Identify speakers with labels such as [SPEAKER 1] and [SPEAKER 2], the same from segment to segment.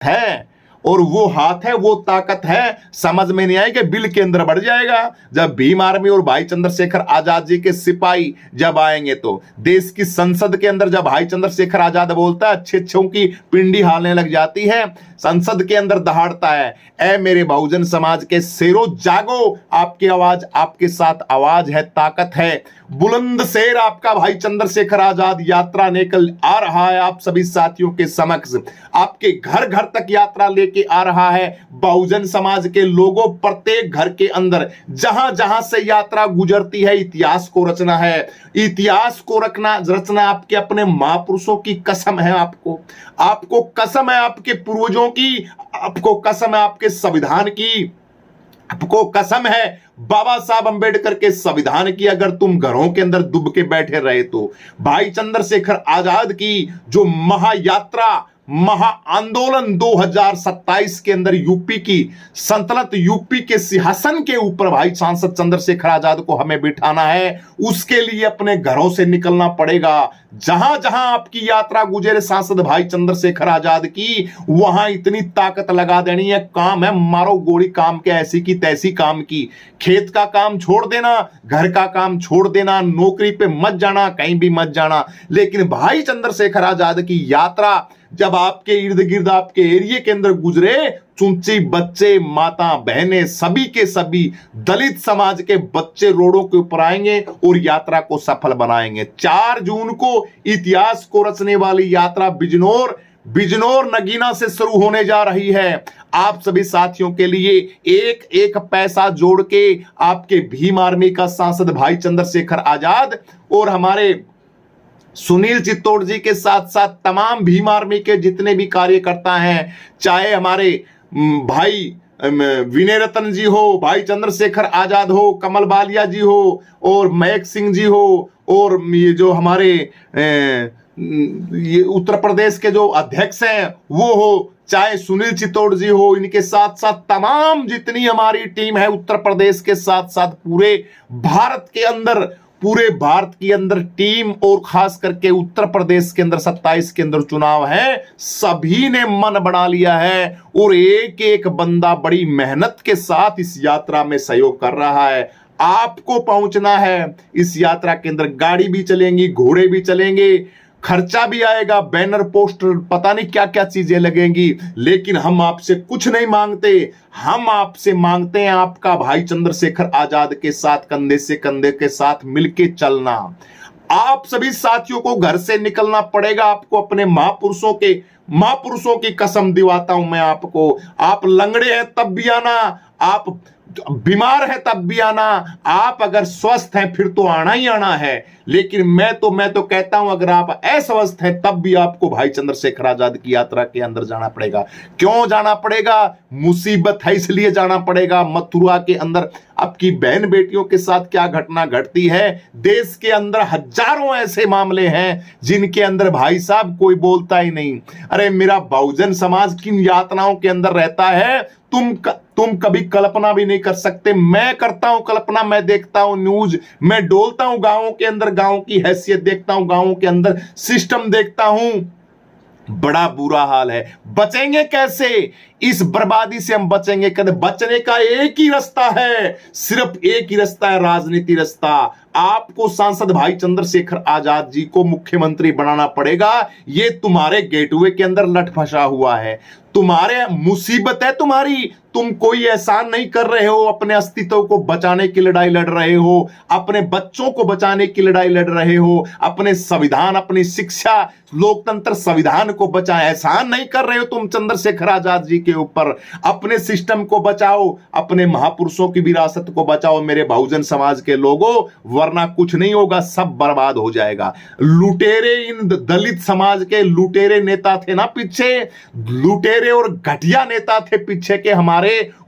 [SPEAKER 1] है, और वो हाथ है, वो ताकत है। समझ में नहीं आए कि बिल के अंदर बढ़ जाएगा। जब भीम आर्मी और भाई चंद्रशेखर आजाद जी के सिपाही जब आएंगे तो देश की संसद के अंदर जब भाई चंद्रशेखर आजाद बोलता है, अच्छे अच्छों की पिंडी हालने लग जाती है। संसद के अंदर दहाड़ता है, ऐ मेरे बहुजन समाज के शेरों जागो, आपकी आवाज, आपके साथ आवाज है, ताकत है। बुलंद शेर आपका भाई चंद्रशेखर आजाद यात्रा निकल आ रहा है आप सभी साथियों के समक्ष। आपके घर घर तक यात्रा लेके आ रहा है। बहुजन समाज के लोगों, प्रत्येक घर के अंदर जहां जहां से यात्रा गुजरती है, इतिहास को रचना है। इतिहास को रचना आपके अपने महापुरुषों की कसम है। आपको कसम है आपके पूर्वजों की, आपको कसम है आपके संविधान की, आपको कसम है बाबा साहब अंबेडकर के संविधान की। अगर तुम घरों के अंदर दुब के बैठे रहे तो भाई चंद्रशेखर आजाद की जो महायात्रा, महा आंदोलन 2027 के अंदर यूपी की सल्तनत, यूपी के सिंहासन के ऊपर भाई सांसद चंद्रशेखर आजाद को हमें बिठाना है। उसके लिए अपने घरों से निकलना पड़ेगा। जहां जहां आपकी यात्रा गुजरे सांसद भाई चंद्रशेखर आजाद की, वहां इतनी ताकत लगा देनी है। काम है मारो गोली, काम के ऐसी की तैसी काम की। खेत का काम छोड़ देना, घर का काम छोड़ देना, नौकरी पे मत जाना, कहीं भी मत जाना। लेकिन भाई चंद्रशेखर आजाद की यात्रा जब आपके इर्द गिर्द, आपके एरिया के अंदर गुजरे, चुंची बच्चे, माता बहनें, सभी के सभी दलित समाज के बच्चे रोडों के ऊपर आएंगे और यात्रा को सफल बनाएंगे। 4 जून को इतिहास को रचने वाली यात्रा बिजनौर नगीना से शुरू होने जा रही है। आप सभी साथियों के लिए एक एक पैसा जोड़ के आपके भीम आर्मी का सांसद भाई चंद्रशेखर आजाद और हमारे सुनील चित्तौड़ जी के साथ साथ तमाम भीम आर्मी के जितने भी कार्यकर्ता हैं, चाहे हमारे भाई विनय रतन जी हो, भाई चंद्रशेखर आजाद हो, कमल बालिया जी हो, और महक सिंह जी हो, और ये जो हमारे ये उत्तर प्रदेश के जो अध्यक्ष हैं वो हो, चाहे सुनील चित्तौड़ जी हो, इनके साथ साथ तमाम जितनी हमारी टीम है उत्तर प्रदेश के साथ साथ पूरे भारत के अंदर टीम, और खास करके उत्तर प्रदेश के अंदर 27 के अंदर चुनाव है, सभी ने मन बना लिया है और एक एक बंदा बड़ी मेहनत के साथ इस यात्रा में सहयोग कर रहा है। आपको पहुंचना है इस यात्रा के अंदर। गाड़ी भी चलेंगी, घोड़े भी चलेंगे, खर्चा भी आएगा, बैनर पोस्टर, पता नहीं क्या क्या चीजें लगेंगी, लेकिन हम आपसे कुछ नहीं मांगते। हम आपसे मांगते हैं आपका भाई चंद्रशेखर आजाद के साथ कंधे से कंधे के साथ मिलके चलना। आप सभी साथियों को घर से निकलना पड़ेगा। आपको अपने महापुरुषों की कसम दिवाता हूं मैं आपको। आप लंगड़े हैं तब भी आना, आप बीमार है तब भी आना, आप अगर स्वस्थ हैं फिर तो आना ही आना है। लेकिन मैं तो कहता हूं अगर आप अस्वस्थ हैं तब भी आपको भाई चंद्रशेखर आजाद की यात्रा के अंदर जाना पड़ेगा। क्यों जाना पड़ेगा? मुसीबत है इसलिए जाना पड़ेगा। मथुरा के अंदर आपकी बहन बेटियों के साथ क्या घटना घटती है, देश के अंदर हजारों ऐसे मामले हैं जिनके अंदर भाई साहब कोई बोलता ही नहीं। अरे मेरा बहुजन समाज किन यातनाओं के अंदर रहता है तुम कभी कल्पना भी नहीं कर सकते। मैं करता हूं कल्पना, मैं देखता हूं न्यूज, मैं डोलता हूं गांवों के अंदर, गांव की हैसियत देखता हूं, गांवों के अंदर सिस्टम देखता हूं, बड़ा बुरा हाल है। बचेंगे कैसे इस बर्बादी से? हम बचेंगे कैसे? बचने का एक ही रास्ता है, सिर्फ एक ही रास्ता है, राजनीति रास्ता। आपको सांसद भाई चंद्रशेखर आजाद जी को मुख्यमंत्री बनाना पड़ेगा। ये तुम्हारे गेटवे के अंदर लट फंसा हुआ है, तुम्हारे मुसीबत है तुम्हारी। तुम कोई एहसान नहीं कर रहे हो, अपने अस्तित्व को बचाने की लड़ाई लड़ रहे हो, अपने बच्चों को बचाने की लड़ाई लड़ रहे हो, अपने संविधान, अपनी शिक्षा, लोकतंत्र, संविधान को बचाए। एहसान नहीं कर रहे हो तुम चंद्रशेखर आजाद जी के ऊपर। अपने सिस्टम को बचाओ, अपने महापुरुषों की विरासत को बचाओ मेरे बहुजन समाज के लोगों, वरना कुछ नहीं होगा, सब बर्बाद हो जाएगा। लुटेरे, इन दलित समाज के लुटेरे नेता थे ना पीछे, लुटेरे और घटिया नेता थे पीछे के हमारे,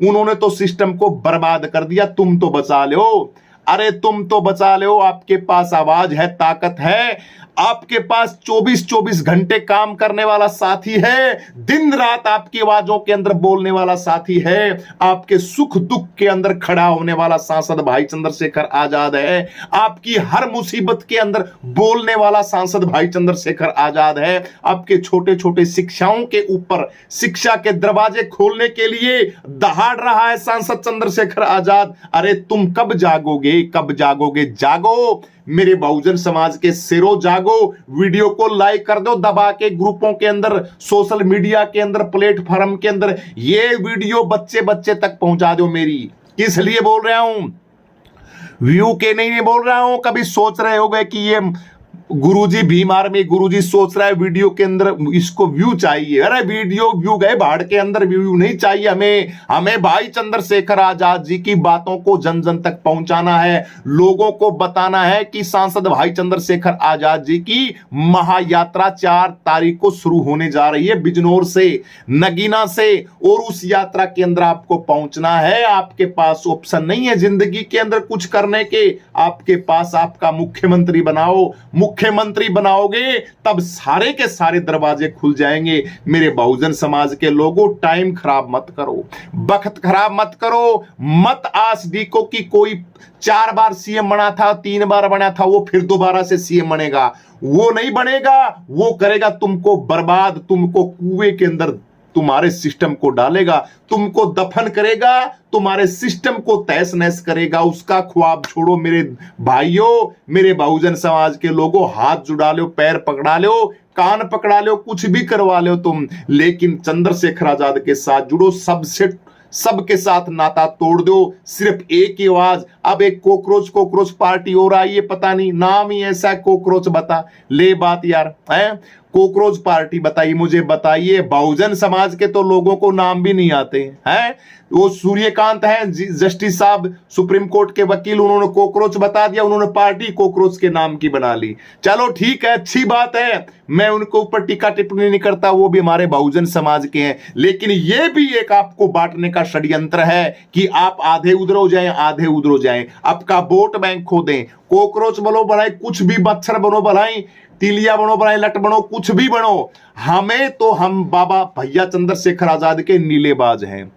[SPEAKER 1] उन्होंने तो सिस्टम को बर्बाद कर दिया। तुम तो बचा लो, अरे तुम तो बचा लो, आपके पास आवाज है, ताकत है। आपके पास 24-24 घंटे काम करने वाला साथी है, दिन रात आपकी आवाजों के अंदर बोलने वाला साथी है, आपके सुख दुख के अंदर खड़ा होने वाला सांसद भाई चंद्रशेखर आजाद है, आपकी हर मुसीबत के अंदर बोलने वाला सांसद भाई चंद्रशेखर आजाद है, आपके छोटे छोटे शिक्षाओं के ऊपर शिक्षा के दरवाजे खोलने के लिए दहाड़ रहा है सांसद चंद्रशेखर आजाद। अरे तुम कब जागोगे, कब जागोगे? जागो मेरे बहुजन समाज के सिरों, जागो। वीडियो को लाइक कर दो दबा के, ग्रुपों के अंदर, सोशल मीडिया के अंदर, प्लेटफॉर्म के अंदर ये वीडियो बच्चे बच्चे तक पहुंचा दो मेरी। किस लिए बोल रहा हूं? व्यू के नहीं बोल रहा हूं। कभी सोच रहे होगे कि ये गुरुजी भीम आर्मी, गुरुजी सोच रहा है वीडियो के अंदर इसको व्यू चाहिए। अरे वीडियो व्यू गए भाड़ के अंदर, व्यू नहीं चाहिए हमें। हमें भाई चंद्रशेखर आजाद जी की बातों को जन जन तक पहुंचाना है, लोगों को बताना है कि सांसद भाई चंद्रशेखर आजाद जी की महायात्रा 4 तारीख को शुरू होने जा रही है बिजनौर से, नगीना से, और उस यात्रा के अंदर आपको पहुंचना है। आपके पास ऑप्शन नहीं है जिंदगी के अंदर कुछ करने के, आपके पास आपका मुख्यमंत्री बनाओ। मुख्यमंत्री बनाओगे तब सारे के सारे दरवाजे खुल जाएंगे। मेरे बहुजन समाज के लोगों, टाइम खराब मत करो, वक्त खराब मत करो, मत आस डीको कि कोई 4 बार सीएम बना था, 3 बार बना था, वो फिर दोबारा से सीएम बनेगा। वो नहीं बनेगा, वो करेगा तुमको बर्बाद, तुमको कुएं के अंदर तुम्हारे सिस्टम को डालेगा, तुमको दफन करेगा, तुम्हारे सिस्टम को तहस नहस करेगा। उसका ख्वाब छोड़ो मेरे भाइयों, मेरे बहुजन समाज के लोगों। हाथ जुड़ा लो, पैर पकड़ा लो, कान पकड़ा लो, कुछ भी करवा लो तुम, लेकिन चंद्रशेखर आजाद के साथ जुड़ो। सबके साथ नाता तोड़ दो, सिर्फ एक ही आवाज। अब एक कोकरोच पार्टी हो रहा है, ये पता नहीं नाम ही ऐसा, कोकरोच बता ले बात यार है। कोकरोच पार्टी बताइए, मुझे बताइए। बहुजन समाज के तो लोगों को नाम भी नहीं आते हैं। वो सूर्यकांत है जस्टिस साहब, सुप्रीम कोर्ट के वकील, उन्होंने कोकरोच बता दिया, उन्होंने पार्टी कोकरोच के नाम की बना ली। चलो ठीक है, अच्छी बात है, मैं उनको ऊपर टीका टिप्पणी नहीं करता, वो भी हमारे बहुजन समाज के हैं। लेकिन ये भी एक आपको बांटने का षड्यंत्र है कि आप आधे उधर हो जाएं, आधे उधर हो जाएं, आपका वोट बैंक खो दें। कोकरोच बनो बढ़ाई, कुछ भी मच्छर बनो बढ़ाई, तिलिया बनो बढ़ाई, लट बनो, कुछ भी बनो, हमें तो हम बाबा भैया चंद्रशेखर आजाद के नीलेबाज हैं।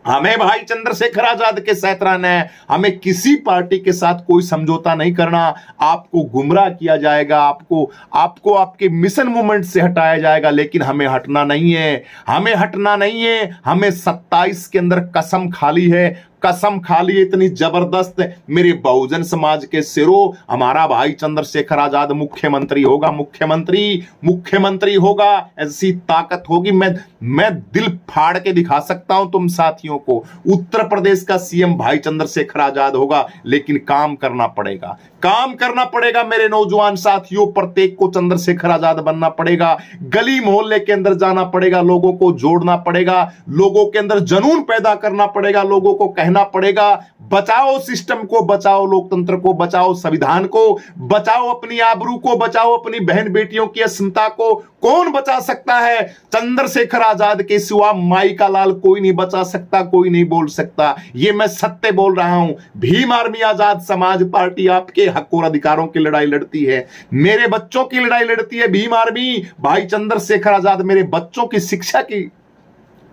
[SPEAKER 1] हमें भाई चंद्रशेखर आजाद के सहतरान है। हमें किसी पार्टी के साथ कोई समझौता नहीं करना। आपको गुमराह किया जाएगा, आपको आपके मिशन मूवमेंट से हटाया जाएगा, लेकिन हमें हटना नहीं है, हमें हटना नहीं है। हमें 27 के अंदर कसम खाली है, कसम खाली इतनी जबरदस्त। मेरे बहुजन समाज के सिरों, हमारा भाई चंद्रशेखर आजाद मुख्यमंत्री होगा, मुख्यमंत्री होगा। ऐसी ताकत होगी, मैं दिल फाड़ के दिखा सकता हूं तुम साथियों को। उत्तर प्रदेश का सीएम भाई चंद्रशेखर आजाद होगा, लेकिन काम करना पड़ेगा, काम करना पड़ेगा मेरे नौजवान साथियों। प्रत्येक को चंद्रशेखर आजाद बनना पड़ेगा, गली मोहल्ले के अंदर जाना पड़ेगा, लोगों को जोड़ना पड़ेगा, लोगों के अंदर जुनून पैदा करना पड़ेगा, लोगों को कहना पड़ेगा बचाओ सिस्टम को, बचाओ लोकतंत्र को, बचाओ संविधान को, बचाओ अपनी आबरू को, बचाओ अपनी बहन बेटियों की अस्मिता को। कौन बचा सकता है? चंद्रशेखर आजाद के सिवा माई का लाल कोई नहीं बचा सकता, कोई नहीं बोल सकता। ये मैं सत्य बोल रहा हूं। भीम आर्मी आजाद समाज पार्टी आपके हक और अधिकारों की लड़ाई लड़ती है, मेरे बच्चों की लड़ाई लड़ती है। भीम आर्मी भाई चंद्रशेखर आजाद मेरे बच्चों की शिक्षा की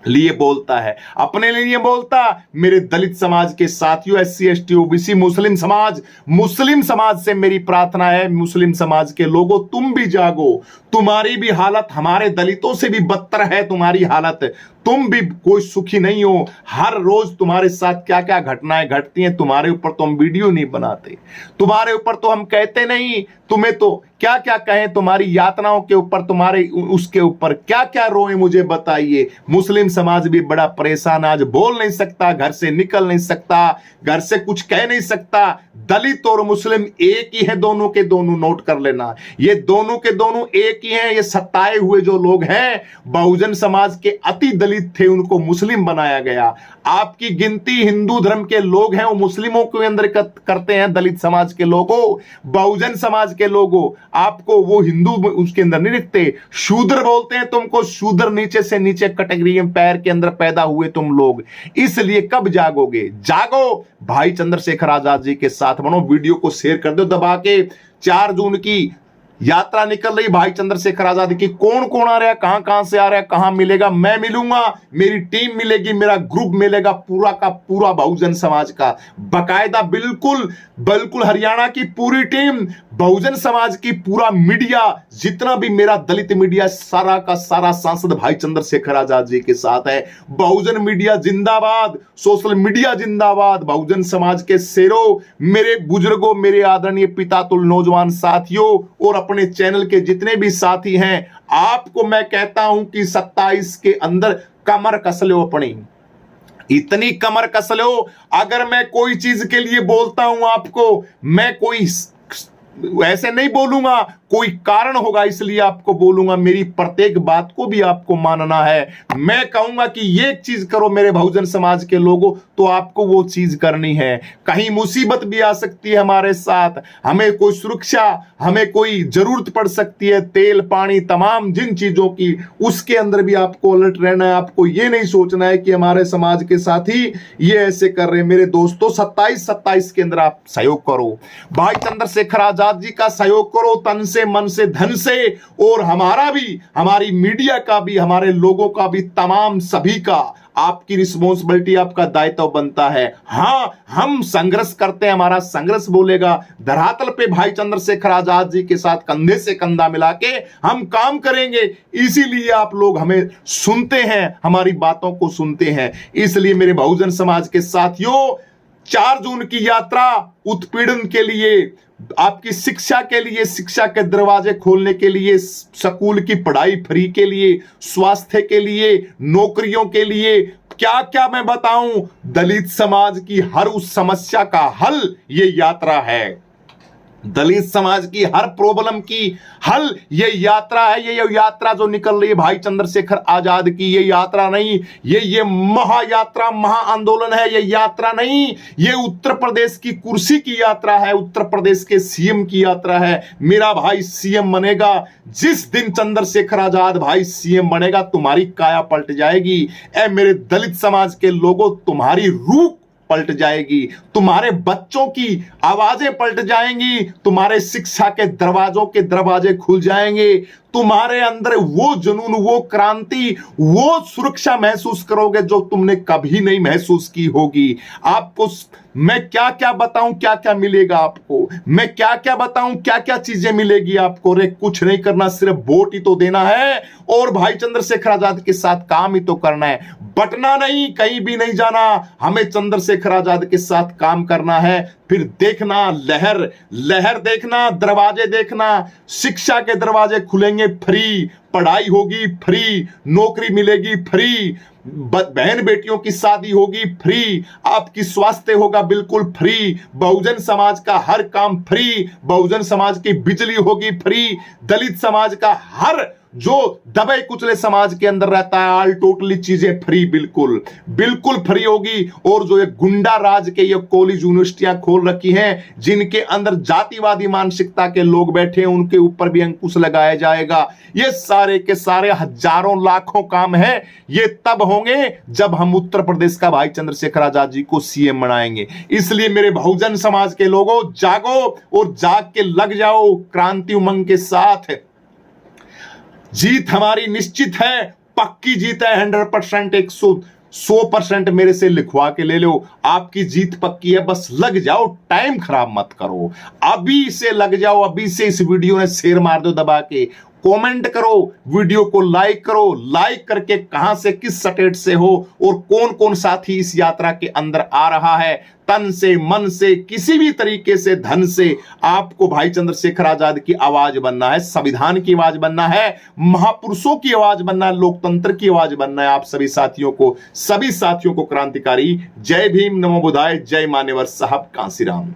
[SPEAKER 1] लिए बोलता है, अपने लिए बोलता। मेरे दलित समाज के साथियों, SC ST OBC मुस्लिम समाज से मेरी प्रार्थना है, मुस्लिम समाज के लोगों तुम भी जागो। तुम्हारी भी हालत हमारे दलितों से भी बदतर है, तुम्हारी हालत, तुम भी कोई सुखी नहीं हो। हर रोज तुम्हारे साथ क्या क्या घटनाएं घटती हैं, तुम्हारे ऊपर तो हम वीडियो नहीं बनाते, तुम्हारे ऊपर तो हम कहते नहीं, तुम्हें तो क्या क्या कहें, तुम्हारी यातनाओं के ऊपर, तुम्हारे उसके ऊपर क्या क्या रोए, मुझे बताइए। मुस्लिम समाज भी बड़ा परेशान, आज बोल नहीं सकता, घर से निकल नहीं सकता, घर से कुछ कह नहीं सकता। दलित और मुस्लिम एक ही है, दोनों के दोनों, नोट कर लेना, ये दोनों के दोनों एक ही हैं। ये सताए हुए जो लोग हैं, बहुजन समाज के अति दलित थे, उनको मुस्लिम बनाया गया। आपकी गिनती हिंदू धर्म के लोग हैं, वो मुस्लिमों के अंदर करते हैं, दलित समाज के लोगों, बहुजन समाज के लोगों, आपको वो हिंदू उसके अंदर नहीं लिखते। शूद्र बोलते हैं तुमको, शूद्र नीचे से नीचे कैटेगरी में पैर के अंदर पैदा हुए तुम लोग। इसलिए कब जागोगे? जागो, भाई चंद्रशेखर आजाद जी के साथ बनो। वीडियो को शेयर कर दो दबा के। 4 जून की यात्रा निकल रही भाई चंद्रशेखर आजाद की। कौन कौन आ रहा है, कहां कहां से आ रहा है, कहां मिलेगा? मैं मिलूंगा, मेरी टीम मिलेगी, मेरा ग्रुप मिलेगा, पूरा का पूरा बहुजन समाज का, बकायदा बिल्कुल बिल्कुल हरियाणा की पूरी टीम, बहुजन समाज की पूरा मीडिया, जितना भी मेरा दलित मीडिया, सारा का सारा सांसद भाई चंद्रशेखर आजाद जी के साथ है। बहुजन मीडिया जिंदाबाद, सोशल मीडिया जिंदाबाद, बहुजन समाज के शेरों, मेरे बुजुर्गों, मेरे आदरणीय पितातुल नौजवान साथियों और अपने चैनल के जितने भी साथी हैं, आपको मैं कहता हूं कि 27 के अंदर कमर कस लो अपनी, इतनी कमर कस लो। अगर मैं कोई चीज के लिए बोलता हूं आपको, मैं कोई ऐसे नहीं बोलूंगा, कोई कारण होगा इसलिए आपको बोलूंगा। मेरी प्रत्येक बात को भी आपको मानना है। मैं कहूंगा कि ये चीज करो मेरे बहुजन समाज के लोगों, तो आपको वो चीज करनी है। कहीं मुसीबत भी आ सकती है हमारे साथ, हमें कोई सुरक्षा, हमें कोई जरूरत पड़ सकती है, तेल पानी तमाम जिन चीजों की, उसके अंदर भी आपको अलर्ट रहना है। आपको ये नहीं सोचना है कि हमारे समाज के साथी ये ऐसे कर रहे हैं। मेरे दोस्तों 27 के अंदर आप सहयोग करो, भाई चंद्रशेखर आजाद जी का सहयोग करो, तन से मन से धन से, और हमारा भी, हमारी मीडिया का भी, हमारे लोगों का भी, तमाम सभी का आपकी रिस्पॉन्सिबिलिटी, आपका दायित्व बनता है। हां, हम संघर्ष करते हैं, हमारा संघर्ष बोलेगा। धरातल पे भाई चंद्रशेखर आजाद जी के साथ कंधे से कंधा मिला के हम काम करेंगे। इसीलिए आप लोग हमें सुनते हैं, हमारी बातों को सुनते हैं। इसलिए मेरे बहुजन समाज के साथियों, 4 जून की यात्रा उत्पीड़न के लिए, आपकी शिक्षा के लिए, शिक्षा के दरवाजे खोलने के लिए, स्कूल की पढ़ाई फ्री के लिए, स्वास्थ्य के लिए, नौकरियों के लिए, क्या क्या मैं बताऊं, दलित समाज की हर उस समस्या का हल ये यात्रा है। दलित समाज की हर प्रॉब्लम की हल ये यात्रा है। ये यात्रा जो निकल रही है भाई चंद्रशेखर आजाद की, ये यात्रा नहीं, ये महायात्रा, महा आंदोलन है। ये यात्रा नहीं, ये उत्तर प्रदेश की कुर्सी की यात्रा है, उत्तर प्रदेश के सीएम की यात्रा है। मेरा भाई सीएम बनेगा, जिस दिन चंद्रशेखर आजाद भाई सीएम बनेगा, तुम्हारी काया पलट जाएगी। ए मेरे दलित समाज के लोगों, तुम्हारी रूह पलट जाएगी, तुम्हारे बच्चों की आवाजें पलट जाएंगी, तुम्हारे शिक्षा के दरवाजों के दरवाजे खुल जाएंगे, तुम्हारे अंदर वो जुनून, वो क्रांति, वो सुरक्षा महसूस करोगे जो तुमने कभी नहीं महसूस की होगी। आपको मैं क्या क्या बताऊं, क्या क्या मिलेगा आपको, मैं क्या क्या बताऊं, क्या क्या चीजें मिलेगी आपको। रे कुछ नहीं करना, सिर्फ वोट ही तो देना है और भाई चंद्रशेखर आजाद के साथ काम ही तो करना है। बटना नहीं, कहीं भी नहीं जाना, हमें चंद्रशेखर आजाद के साथ काम करना है। फिर देखना, लहर लहर देखना, दरवाजे देखना, शिक्षा के दरवाजे खुलेंगे फ्री, पढ़ाई होगी फ्री, नौकरी मिलेगी फ्री, बहन बेटियों की शादी होगी फ्री, आपकी स्वास्थ्य होगा बिल्कुल फ्री, बहुजन समाज का हर काम फ्री, बहुजन समाज की बिजली होगी फ्री, दलित समाज का हर जो दबे कुचले समाज के अंदर रहता है, ऑल टोटली चीजें फ्री, बिल्कुल बिल्कुल फ्री होगी। और जो ये गुंडा राज के ये कॉलेज यूनिवर्सिटियां खोल रखी हैं, जिनके अंदर जातिवादी मानसिकता के लोग बैठे हैं, उनके ऊपर भी अंकुश लगाया जाएगा। ये सारे के सारे हजारों लाखों काम है, ये तब होंगे जब हम उत्तर प्रदेश का भाई चंद्रशेखर आजाद जी को सीएम बनाएंगे। इसलिए मेरे बहुजन समाज के लोगों, जागो और जाग के लग जाओ क्रांति उमंग के साथ। जीत हमारी निश्चित है, पक्की जीत है, 100%, 100% मेरे से लिखवा के ले लो, आपकी जीत पक्की है। बस लग जाओ, टाइम खराब मत करो, अभी से लग जाओ, अभी से इस वीडियो में शेयर मार दो दबा के, कमेंट करो, वीडियो को लाइक करो, लाइक करके कहां से, किस स्टेट से हो और कौन कौन साथी इस यात्रा के अंदर आ रहा है। तन से, मन से, किसी भी तरीके से, धन से आपको भाई चंद्रशेखर आजाद की आवाज बनना है, संविधान की आवाज बनना है, महापुरुषों की आवाज बनना है, लोकतंत्र की आवाज बनना है। आप सभी साथियों को क्रांतिकारी जय भीम, नमो बुद्धाय, जय मान्यवर साहब, कांसीराम।